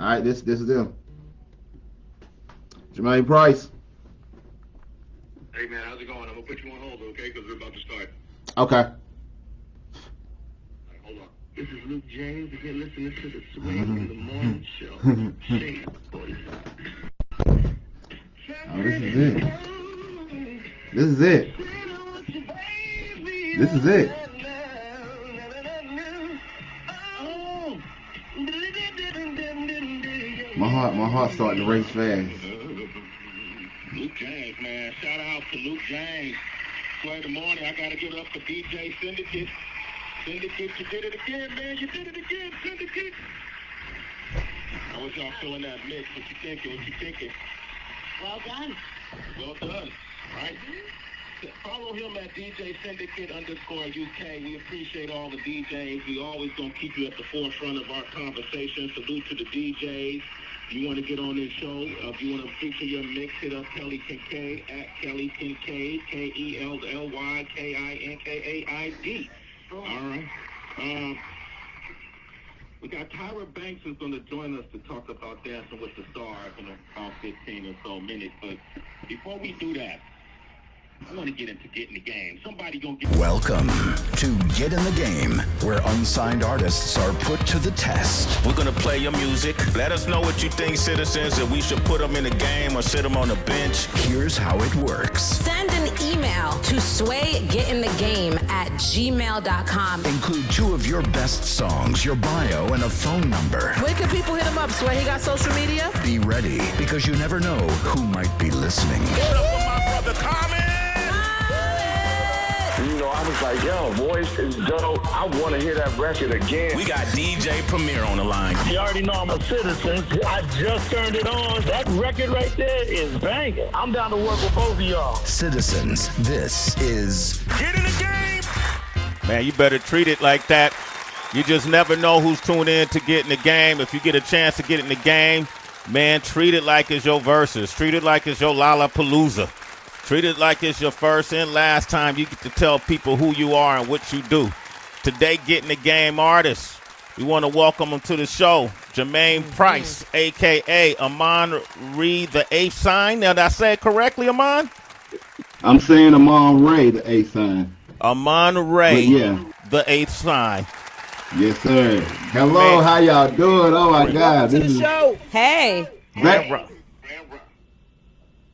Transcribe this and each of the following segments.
All right, this is them. Jermaine Price. Hey man, how's it going? I'm gonna put you on hold, okay? Because we're about to start. Okay. All right, hold on. This is Luke James. You're listening to the Swing in the Morning Show. Shake, boys. Oh, this is it. This is it. This is it. My heart's starting to race fast. Luke James, man. Shout out to Luke James. Swing in the morning. I gotta give it up for DJ Syndicate. Syndicate, you did it again, man. You did it again, Syndicate. I wish y'all feeling that mix. What you thinking? What you thinking? Well done. Well done. All right. Follow him at DJ Syndicate _UK. We appreciate all the DJs. We always gonna keep you at the forefront of our conversation. Salute to the DJs. You want to get on this show? If you want to feature your mix, hit up Kelly Kincaid at Kelly Kincaid, KELLYKINKAID. All right. We got Tyra Banks who's going to join us to talk about Dancing with the Stars in about 15 or so minutes. But before we do that, I want to get into Get in the Game. Somebody gonna get... Welcome to Get in the Game, where unsigned artists are put to the test. We're going to play your music. Let us know what you think, citizens, that we should put them in the game or sit them on the bench. Here's how it works. Send an email to swaygetinthegame@gmail.com. Include 2 of your best songs, your bio, and a phone number. Where can people hit him up, Sway? He got social media? Be ready, because you never know who might be listening. Get up for my brother Common! You know, I was like, yo, voice is dope. I want to hear that record again. We got DJ Premier on the line. You already know I'm a citizen. I just turned it on. That record right there is banging. I'm down to work with both of y'all. Citizens, this is Get in the Game! Man, you better treat it like that. You just never know who's tuned in to Get in the Game. If you get a chance to get in the game, man, treat it like it's your verses. Treat it like it's your Lollapalooza. Treat it like it's your first and last time you get to tell people who you are and what you do. Today, Get in the Game artists, we want to welcome them to the show. Jermaine Price, a.k.a. Amon Reed, the 8th sign. Now, did I say it correctly, Amon? I'm saying Amon Ray, the A sign. Amon Ray, yeah. the 8th sign. Yes, sir. Hello, Man. how y'all doing? Oh, my God. To the show. Hey.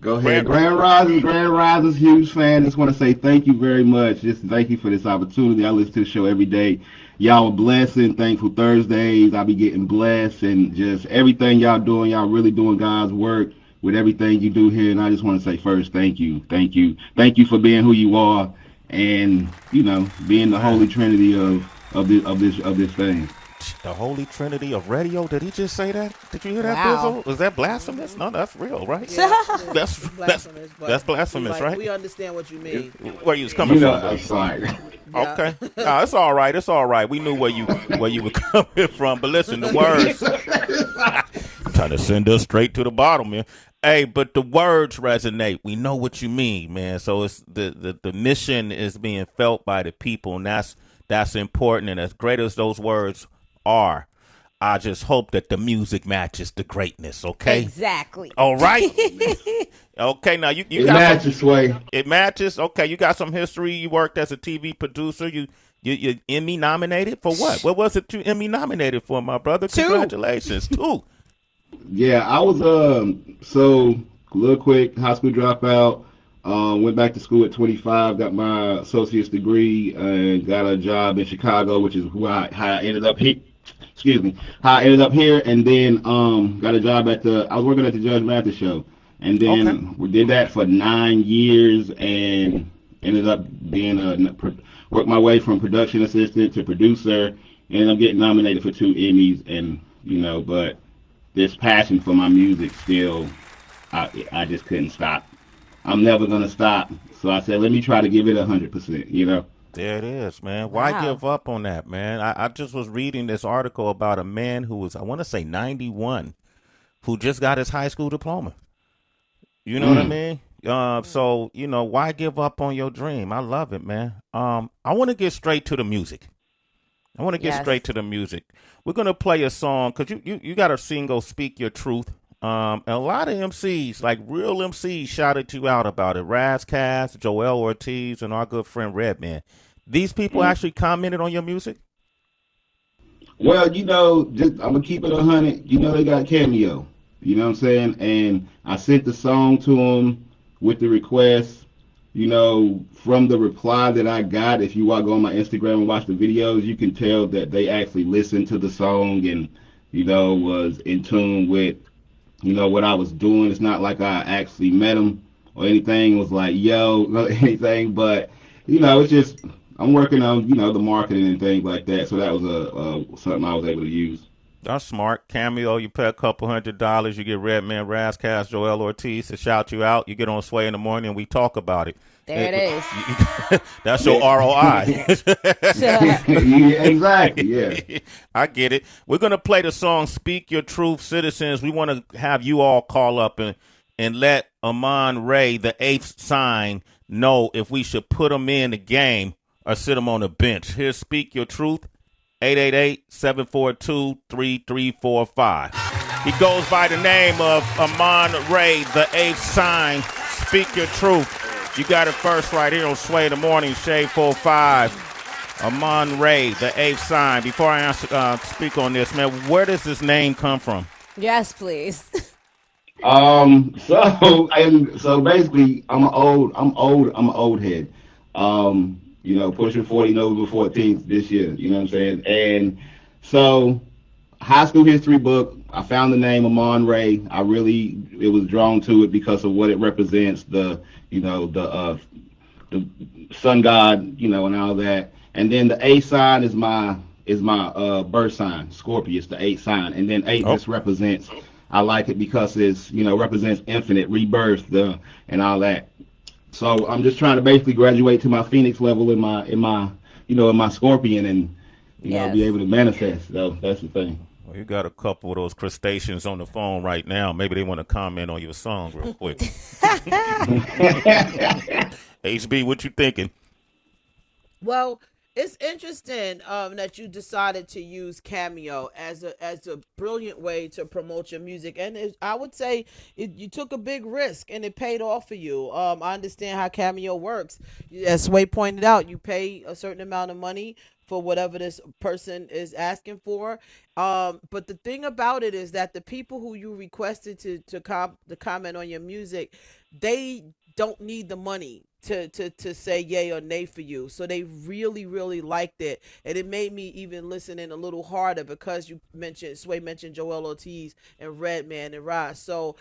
Go ahead. Grand Risers, huge fan. Just want to say thank you very much. Just thank you for this opportunity. I listen to the show every day. Y'all are blessing. Thankful Thursdays. I'll be getting blessed and just everything y'all doing. Y'all really doing God's work with everything you do here. And I just want to say first, thank you. Thank you. Thank you for being who you are and, you know, being the holy trinity of this thing. The Holy Trinity of radio. Did he just say that? Did you hear that, Wow. Bizzle? Was that blasphemous? No, that's real, right? Yeah, That's blasphemous. But that's blasphemous, like, right? We understand what you mean. Where you was coming from? I'm sorry. Okay. No, it's all right. It's all right. We knew where you were coming from. But listen, the words trying to send us straight to the bottom, man. Hey, but the words resonate. We know what you mean, man. So it's the mission is being felt by the people, and that's important. And as great as those words are, I just hope that the music matches the greatness, okay? Exactly. All right. Okay, now you It got matches, Sway. it matches. Okay, you got some history. You worked as a TV producer. You Emmy nominated for what? What was it you Emmy nominated for, my brother? 2. Congratulations. 2. Yeah, I was so real quick, high school dropout. Went back to school at 25, got my associate's degree, and got a job in Chicago, which is how I ended up here. Excuse me, how I ended up here, and then got a job I was working at the Judge Mathis show, and then we did that for 9 years, and ended up being worked my way from production assistant to producer, and I'm getting nominated for 2 Emmys, and but this passion for my music still, I just couldn't stop. I'm never gonna stop. So I said, let me try to give it 100%. There it is, man. Why Wow. give up on that, man? I just was reading this article about a man who was, I want to say 91, who just got his high school diploma. You know what I mean? So, why give up on your dream? I love it, man. I want to get straight to the music. I want to get Yes. straight to the music. We're going to play a song because you got a single, Speak Your Truth. And a lot of MCs, like real MCs, shouted you out about it. Razcast, Joel Ortiz, and our good friend Redman. These people actually commented on your music? Well, I'm gonna keep it 100. They got Cameo. You know what I'm saying? And I sent the song to them with the request. From the reply that I got, if you go on my Instagram and watch the videos, you can tell that they actually listened to the song and, was in tune with, what I was doing. It's not like I actually met them or anything. It was like, yo, or anything. But, it's just, I'm working on, the marketing and things like that. So that was something I was able to use. That's smart. Cameo, you pay a couple $100, you get Redman, Razcast, Joel Ortiz to shout you out. You get on Sway in the morning and we talk about it. There it is. That's your ROI. Yeah, exactly, yeah. I get it. We're going to play the song Speak Your Truth, citizens. We want to have you all call up and let Amon Ray, the eighth sign, know if we should put him in the game or sit him on the bench. Here's Speak Your Truth, 888-742-3345. He goes by the name of Amon Ray, the eighth sign. Speak Your Truth. You got it first right here on Sway in the Morning, Shade 45. Amon Ray, the eighth sign. Before I speak on this, man, where does this name come from? Yes, please. So basically, I'm an old head. Pushing 40, November 14th this year. You know what I'm saying? And so, high school history book. I found the name Amon Ray. It was drawn to it because of what it represents. The sun god, and all that. And then the eighth sign is my birth sign, Scorpius, the eighth sign. And then eight just represents. I like it because it's represents infinite rebirth, and all that. So I'm just trying to basically graduate to my Phoenix level in my Scorpion and be able to manifest. So that's the thing. Well, you got a couple of those crustaceans on the phone right now. Maybe they want to comment on your song real quick. HB, what you thinking? Well, it's interesting that you decided to use Cameo as a brilliant way to promote your music, and I would say you took a big risk and it paid off for you. I understand how Cameo works. As Sway pointed out, you pay a certain amount of money for whatever this person is asking for. But the thing about it is that the people who you requested to comment on your music, they don't need the money to say yay or nay for you. So they really, really liked it. And it made me even listen in a little harder because Sway mentioned Joel Ortiz and Redman and Ross. So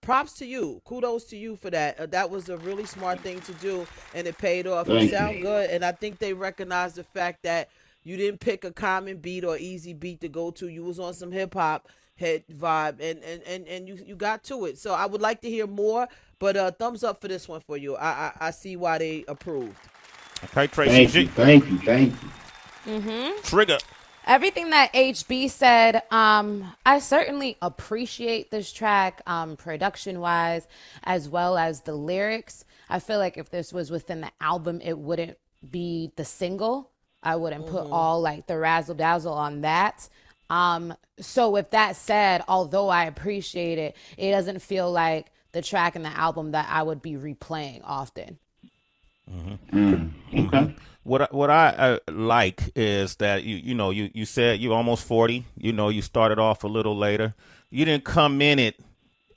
props to you. Kudos to you for that. That was a really smart thing to do and it paid off. You sound good. And I think they recognize the fact that you didn't pick a common beat or easy beat to go to. You was on some hip hop head vibe and you got to it. So I would like to hear more, but thumbs up for this one for you. I see why they approved. Okay, Tracy G. Thank you. Mm-hmm. Trigger. Everything that HB said, I certainly appreciate this track, production-wise, as well as the lyrics. I feel like if this was within the album, it wouldn't be the single. I wouldn't put all like the razzle dazzle on that. So with that said, although I appreciate it, it doesn't feel like the track in the album that I would be replaying often. Okay. What I like is that you said you're almost 40. You started off a little later. You didn't come in it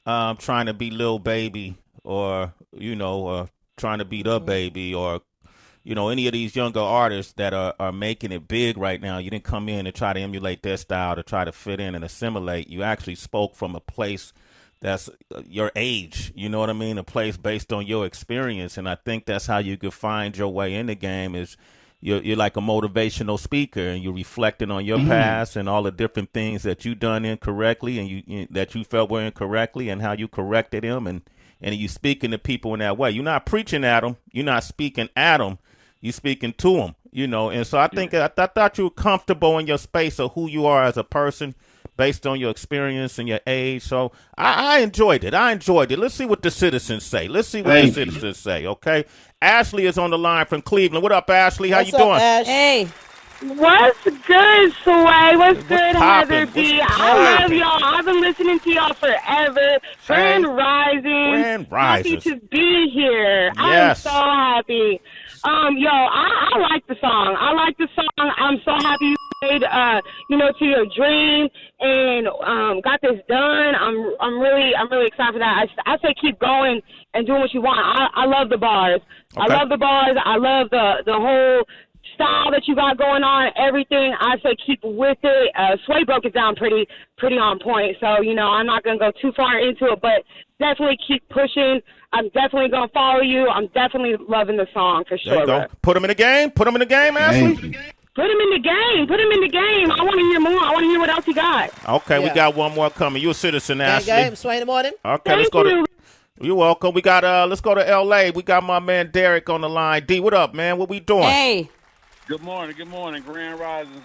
trying to be Lil Baby or trying to be the baby or any of these younger artists that are making it big right now. You didn't come in and try to emulate their style to try to fit in and assimilate. You actually spoke from a place that's your age, you know what I mean? A place based on your experience. And I think that's how you could find your way in the game is you're like a motivational speaker and you're reflecting on your past and all the different things that you done incorrectly and that you felt were incorrectly and how you corrected them. And you speaking to people in that way. You're not preaching at them. You're not speaking at them. You're speaking to them, And so I think I thought you were comfortable in your space of who you are as a person based on your experience and your age. So I enjoyed it. Let's see what the citizens say. Say, okay? Ashley is on the line from Cleveland. What up, Ashley? How you doing? Ash? Hey. What's good, Sway? What's good, Heather poppin'? B? What's I love poppin'? y'all. I've been listening to y'all forever. Grand Rising. Grand Happy Rises. to be here. I am so Yes. happy. I like the song. I like the song. I'm so happy you made, to your dream and got this done. I'm really excited for that. I say keep going and doing what you want. I love the bars. I Okay. love the bars. I love the whole style that you got going on, everything. I say keep with it. Sway broke it down pretty on point. So, I'm not going to go too far into it, but definitely keep pushing. I'm definitely going to follow you. I'm definitely loving the song for There you sure. go. Bro. Put him in the game. Put him in the game, Ashley. Thank you. Put him in the game. Put him in the game. I want to hear more. I want to hear what else you got. Okay, we Yeah. got one more coming. You a citizen, Ashley. Game, Sway in the morning. Okay, let's go to. You're welcome. We got let's go to L.A. We got my man Derek on the line. D, what up, man? What we doing? Hey. Good morning. Grand Risings.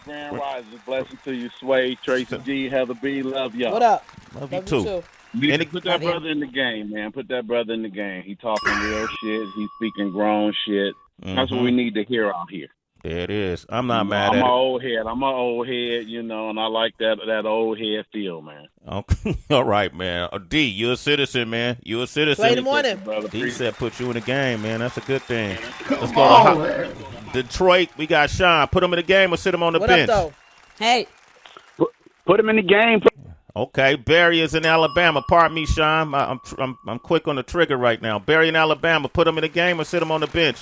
Blessings to you, Sway, Tracy G, Heather B. Love y'all. What up? Love you too. Put that brother in the game, man. Put that brother in the game. He talking real shit. He's speaking grown shit. That's what we need to hear out here. There it is. I'm not mad I'm at an it. old head. And I like that old head feel, man. Okay. All right, man. D, you're a citizen, man. You're a citizen. Sway in the morning. D said put you in the game, man. That's a good thing. Let's go to Detroit. We got Sean. Put him in the game or sit him on the What bench. up, though? Hey. Put him in the game. Okay, Barry is in Alabama. Pardon me, Sean. I'm quick on the trigger right now. Barry in Alabama. Put him in the game or sit him on the bench.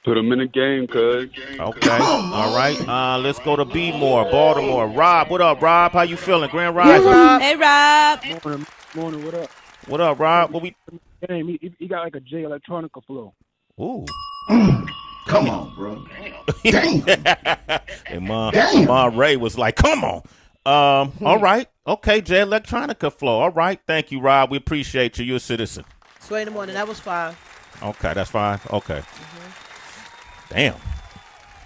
Put him in the game, cuz. Okay. All right. Let's go to B-More, Baltimore. Rob, what up, Rob? How you feeling? Grand Rising. Hey, Rob. Morning, what up? What up, Rob? What we? Game, he got like a J Electronica flow. Ooh. Come on, bro. Damn. And Ma Ray was like, come on. All right. Okay, J Electronica flow. All right. Thank you, Rob. We appreciate you. You're a citizen. Sway in the morning. That was 5. Okay, that's fine. Okay. Damn.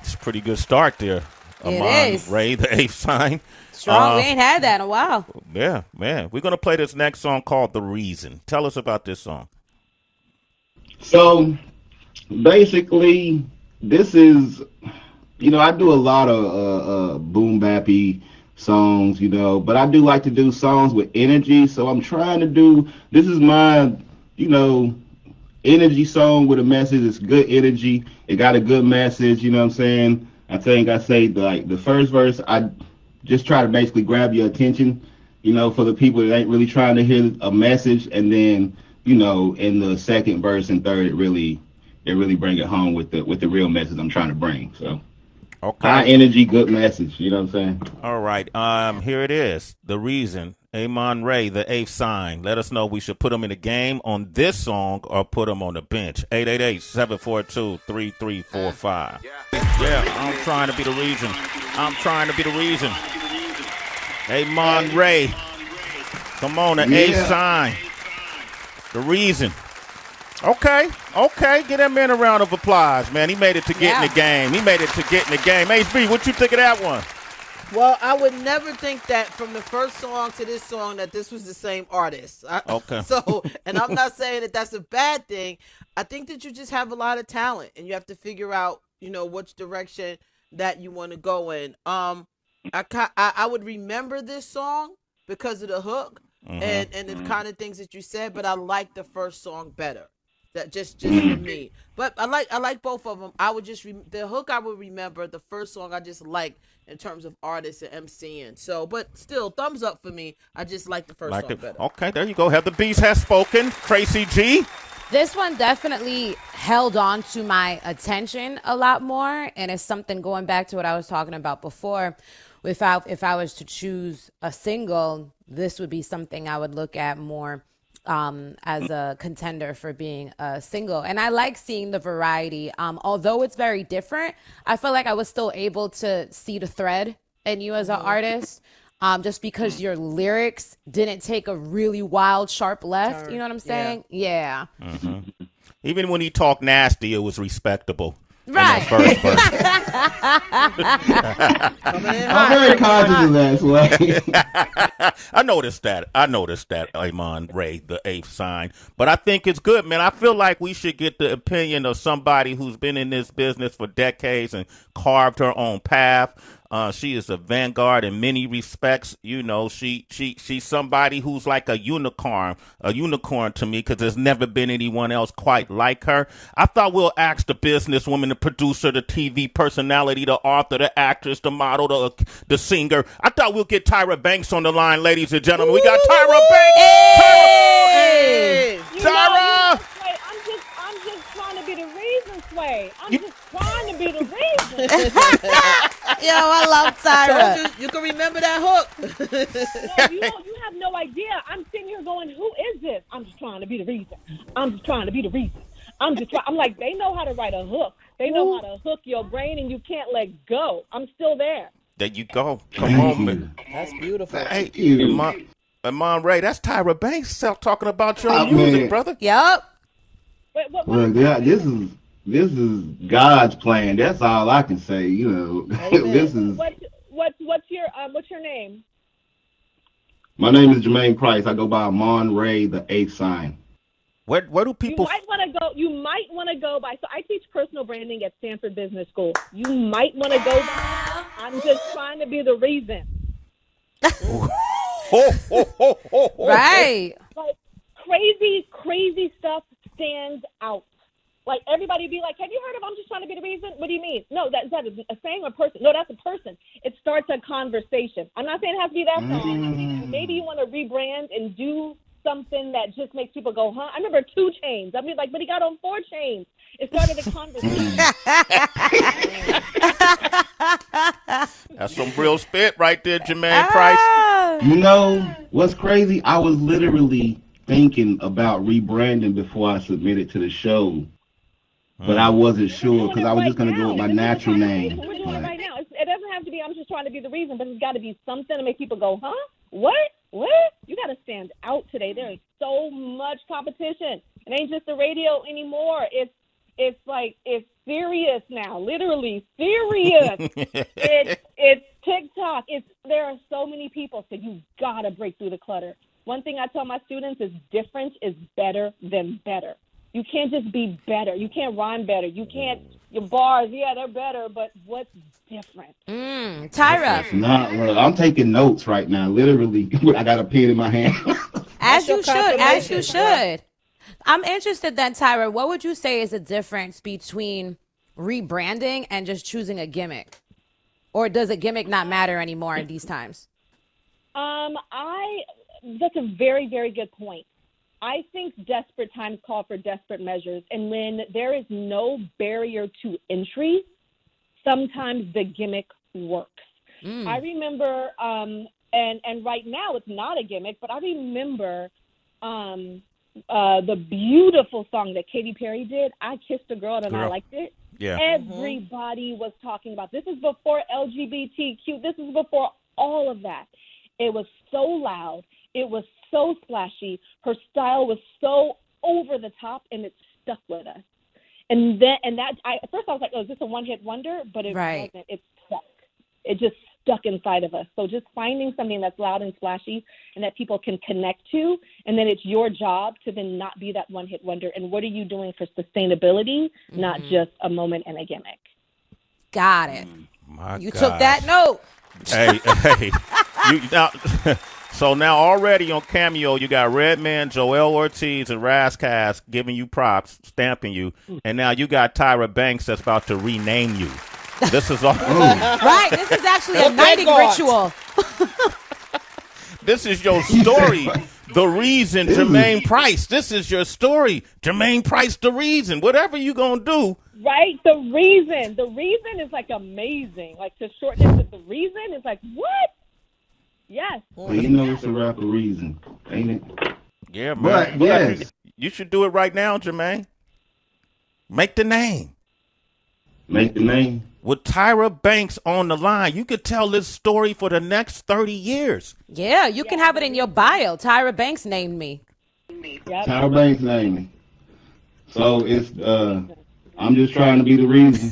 It's a pretty good start there. It is. Ray, the 8th sign. Strong. We ain't had that in a while. Yeah, man. We're going to play this next song called The Reason. Tell us about this song. So basically, this is, I do a lot of boom bappy songs, but I do like to do songs with energy. So I'm trying to do, this is my, energy song with a message. It's good energy. It got a good message. You know what I'm saying? I think I say the first verse, I just try to basically grab your attention, for the people that ain't really trying to hear a message. And then, in the second verse and third, it really bring it home with the real message I'm trying to bring. So okay. High energy, good message. You know what I'm saying? All right. Here it is. The Reason. Amon Ray, the 8th sign. Let us know we should put him in the game on this song or put him on the bench. 888-742-3345. Yeah, I'm trying to be the reason. Amon Ray. Come on, the 8th sign. The Reason. Okay. Get that man a round of applause, man. He made it to get in the game. HB, what you think of that one? Well, I would never think that from the first song to this song that this was the same artist. Okay. So, and I'm not saying that that's a bad thing. I think that you just have a lot of talent and you have to figure out, which direction that you want to go in. I would remember this song because of the hook and the kind of things that you said, but I like the first song better. That just for me. But I like both of them. I would just the hook I would remember. The first song I just like in terms of artists and MCing. So, but still, thumbs up for me. I just like the first song better. Okay, there you go. Heather Beast has spoken. Tracy G. This one definitely held on to my attention a lot more, and it's something going back to what I was talking about before. If I was to choose a single, this would be something I would look at more as a contender for being a single. And I like seeing the variety. Although it's very different, I feel like I was still able to see the thread in you as an artist. Just because your lyrics didn't take a really wild, sharp left. Turn. You know what I'm saying? Yeah. Mm-hmm. Even when he talked nasty, it was respectable. Right. First person. I'm very conscious of that, Sway. I noticed that. Amon Ray, the eighth sign. But I think it's good, man. I feel like we should get the opinion of somebody who's been in this business for decades and carved her own path. She is a vanguard in many respects. You know, she's somebody who's like a unicorn to me, because there's never been anyone else quite like her. I thought we'll ask the businesswoman, the producer, the TV personality, the author, the actress, the model, the singer. I thought we'll get Tyra Banks on the line, ladies and gentlemen. We got Tyra Banks. Hey! Tyra! I'm just trying to be the reason, Sway. I'm just trying to be the reason. Yo, I love Tyra. Told you can remember that hook. No, you have no idea. I'm sitting here going, who is this? I'm just trying to be the reason. I'm like, they know how to write a hook. They know how to hook your brain, and you can't let go. I'm still there. There you go. Come on, man. That's beautiful. Hey, Amon Ray, that's Tyra Banks talking about your music, brother. Yup. Wait, what? Well, yeah, this is God's plan. That's all I can say. You know, this is. What's your name? My name is Jermaine Price. I go by Amon Ray, the eighth sign. Where do people? You might want to go by. So I teach personal branding at Stanford Business School. You might want to go by. I'm just trying to be the reason. Right. Like crazy stuff stands out. Like everybody be like, have you heard of I'm just trying to be the reason? What do you mean? No, is that a saying or person? No, that's a person. It starts a conversation. I'm not saying it has to be that song. Maybe you want to rebrand and do something that just makes people go, huh? I remember 2 Chainz. I mean, like, but he got on 4 Chainz. It started a conversation. That's some real spit right there, Jermaine Price. You know what's crazy? I was literally thinking about rebranding before I submitted to the show, but I wasn't sure because I was just going to go with my natural name. We're doing it right now. It doesn't have to be I'm just trying to be the reason, but it's got to be something to make people go, huh? What? You got to stand out today. There is so much competition. It ain't just the radio anymore. It's like, it's serious now, literally serious. It's TikTok. There are so many people, so you got to break through the clutter. One thing I tell my students is different is better than better. You can't just be better. You can't rhyme better. You can't, your bars, yeah, they're better, but what's different? Tyra. Look, I'm taking notes right now. Literally, I got a pen in my hand. As you should. I'm interested then, Tyra, what would you say is the difference between rebranding and just choosing a gimmick? Or does a gimmick not matter anymore in these times? That's a very, very good point. I think desperate times call for desperate measures. And when there is no barrier to entry, sometimes the gimmick works. I remember, and right now it's not a gimmick, but I remember the beautiful song that Katy Perry did, I Kissed a Girl and I Liked It. Yeah. Everybody was talking about this. Is before LGBTQ. This is before all of that. It was so loud. It was so splashy. Her style was so over the top, and it stuck with us. And then, at first I was like, "Oh, is this a one-hit wonder?" But it wasn't. It stuck. It just stuck inside of us. So just finding something that's loud and splashy and that people can connect to, and then it's your job to then not be that one-hit wonder. And what are you doing for sustainability, not just a moment and a gimmick? Got it. You took that note. Hey. So now already on Cameo, you got Redman, Joel Ortiz, and Razzcast giving you props, stamping you. And now you got Tyra Banks that's about to rename you. This is all. Right. This is actually a knighting ritual. This is your story. The Reason, Jermaine Price. This is your story. Jermaine Price, The Reason. Whatever you going to do. Right? The Reason. The Reason is like amazing. Like to shorten it to The Reason is like, what? Yes. Well, you know it's a rapper Reason, ain't it? Yeah, man. But, yes. You should do it right now, Jermaine. Make the name. Make the name. With Tyra Banks on the line, you could tell this story for the next 30 years. Yeah, you can have it in your bio. Tyra Banks named me. Tyra Banks named me. So it's I'm just trying to be the reason.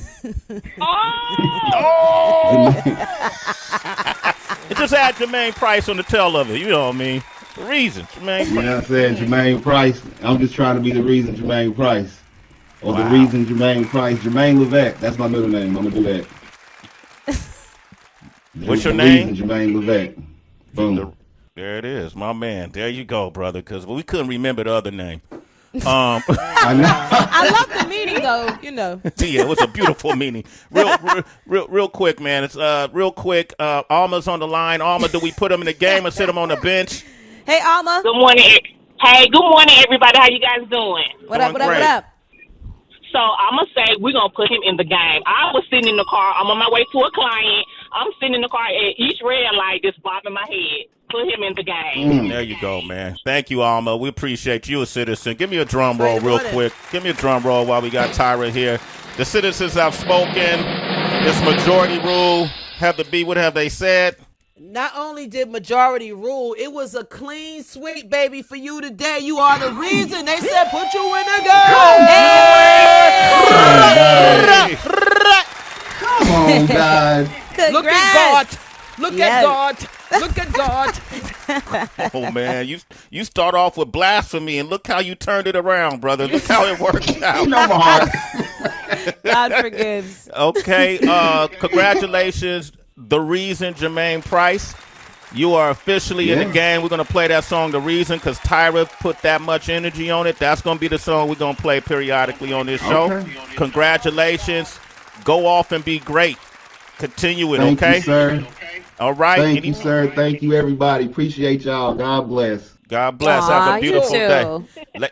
It just had Jermaine Price on the tail of it. You know what I mean? The reason, Jermaine Price. You know what I'm saying? Jermaine Price. I'm just trying to be the reason, Jermaine Price. Or Wow. the reason, Jermaine Price. Jermaine Levesque. That's my middle name. I'm going to do that. What's your The name? reason, Jermaine Levesque. Boom. There it is, my man. There you go, brother, because we couldn't remember the other name. I know. I love the meaning, though. You know. Yeah, it was a beautiful meaning. Real quick, man. It's real quick. Alma's on the line. Alma, do we put him in the game or sit him on the bench? Hey, Alma. Good morning. Hey, good morning, everybody. How you guys doing? What up? So I'm going to say we're going to put him in the game. I was sitting in the car. I'm on my way to a client. I'm sitting in the car at each red light just bobbing my head. Put him in the game. There you go, man. Thank you, Alma. We appreciate you, a citizen. Give me a drum roll real quick. Give me a drum roll while we got Tyra here. The citizens have spoken. It's majority rule. Have the B, what have they said? Not only did majority rule, it was a clean sweep, baby, for you today. You are the reason. They said put you in the game. Come on, guys. Look at God. Look at God. Look at God. Oh, man. You start off with blasphemy, and look how you turned it around, brother. Look how it worked out. No more. God forgives. Okay. Congratulations. The Reason, Jermaine Price. You are officially in the game. We're going to play that song, The Reason, because Tyra put that much energy on it. That's going to be the song we're going to play periodically on this show. Okay. Congratulations. Go off and be great. Continue it, Thank okay? you, sir. All right. Thank you, sir. Thank you, everybody. Appreciate y'all. God bless. God bless. Aw, Have a beautiful you day. too.